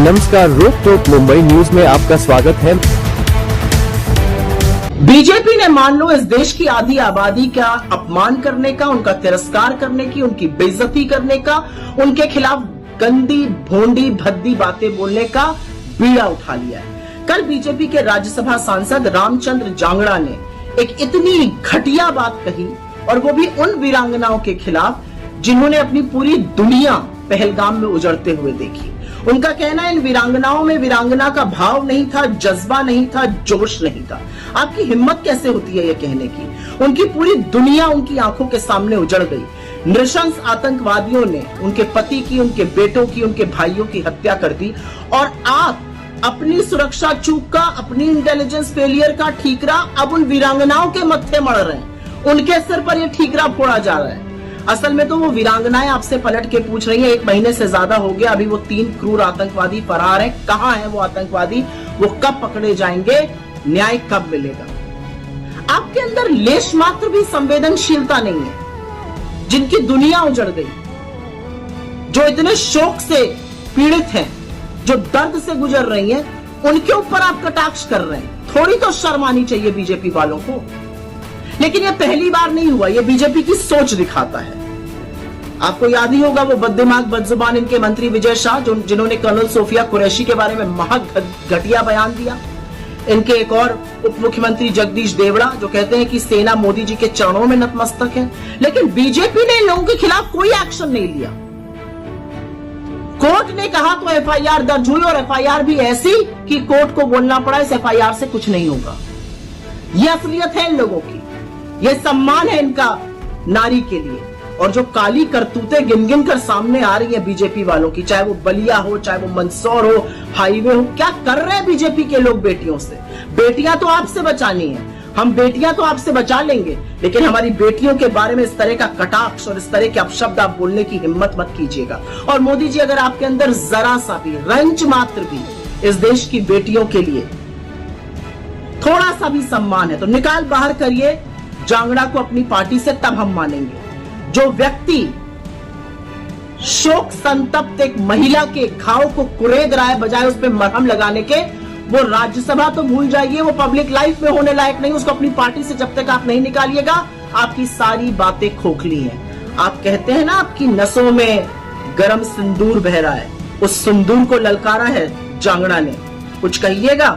नमस्कार, रोक टोक मुंबई न्यूज में आपका स्वागत है। बीजेपी ने मान लो इस देश की आधी आबादी का अपमान करने का, उनका तिरस्कार करने की, उनकी बेइज्जती करने का, उनके खिलाफ गंदी भोंडी भद्दी बातें बोलने का बीड़ा उठा लिया है। कल बीजेपी के राज्यसभा सांसद रामचंद्र जांगड़ा ने एक इतनी घटिया बात कही, और वो भी उन वीरांगनाओं के खिलाफ जिन्होंने अपनी पूरी दुनिया पहलगाम में उजड़ते हुए देखी। उनका कहना है इन वीरांगनाओं में वीरांगना का भाव नहीं था, जज्बा नहीं था, जोश नहीं था। आपकी हिम्मत कैसे होती है ये कहने की? उनकी पूरी दुनिया उनकी आंखों के सामने उजड़ गई। नृशंस आतंकवादियों ने उनके पति की, उनके बेटों की, उनके भाइयों की हत्या कर दी, और आप अपनी सुरक्षा चूक का, अपनी इंटेलिजेंस फेलियर का ठीकरा अब उन वीरांगनाओं के मत्थे मढ़ रहे हैं। उनके सिर पर यह ठीकरा फोड़ा जा रहा है। असल में तो वो वीरांगनाएं आपसे पलट के पूछ रही हैं, 1 महीने से ज्यादा हो गया, अभी वो 3 क्रूर आतंकवादी फरार हैं। कहां है वो आतंकवादी? वो कब पकड़े जाएंगे? न्याय कब मिलेगा? आपके अंदर लेश मात्र भी संवेदनशीलता नहीं है। जिनकी दुनिया उजड़ गई, जो इतने शोक से पीड़ित हैं, जो दर्द से गुजर रही हैं, उनके ऊपर आप कटाक्ष कर रहे हैं। थोड़ी तो शर्म आनी चाहिए बीजेपी वालों को। लेकिन ये पहली बार नहीं हुआ, ये बीजेपी की सोच दिखाता है। आपको याद ही होगा वो बददिमाग बदजुबान इनके मंत्री विजय शाह, जिन्होंने कर्नल सोफिया कुरैशी के बारे में घटिया बयान दिया। इनके एक और उप मुख्यमंत्री जगदीश देवड़ा, जो कहते हैं कि सेना मोदी जी के चरणों में नतमस्तक है। लेकिन बीजेपी ने इन लोगों के खिलाफ कोई एक्शन नहीं लिया। कोर्ट ने कहा तो एफआईआर दर्ज हुई, और एफआईआर भी ऐसी कि कोर्ट को बोलना पड़ा इस एफआईआर से कुछ नहीं होगा। यह असलियत है इन लोगों की, यह सम्मान है इनका नारी के लिए। और जो काली करतूतें गिन गिन कर सामने आ रही है बीजेपी वालों की, चाहे वो बलिया हो, चाहे वो मंदसौर हो, हाईवे हो, क्या कर रहे हैं बीजेपी के लोग बेटियों से? बेटियां तो आपसे बचानी है, हम बेटियां तो आपसे बचा लेंगे, लेकिन हमारी बेटियों के बारे में इस तरह का कटाक्ष और इस तरह के अपशब्द आप बोलने की हिम्मत मत कीजिएगा। और मोदी जी, अगर आपके अंदर जरा सा भी, रंच मात्र भी इस देश की बेटियों के लिए थोड़ा सा भी सम्मान है तो निकाल बाहर करिए जांगड़ा को अपनी पार्टी से, तब हम मानेंगे। जो व्यक्ति शोक संतप्त एक महिला के घाव को कुरेद रहा है बजाय उस पर मरहम लगाने के, वो राज्यसभा तो भूल जाइए, वो पब्लिक लाइफ में होने लायक नहीं। उसको अपनी पार्टी से जब तक आप नहीं निकालिएगा, आपकी सारी बातें खोखली हैं। आप कहते हैं ना आपकी नसों में गरम सिंदूर बह रहा है, उस सिंदूर को ललकारा है जांगड़ा ने। कुछ कहिएगा?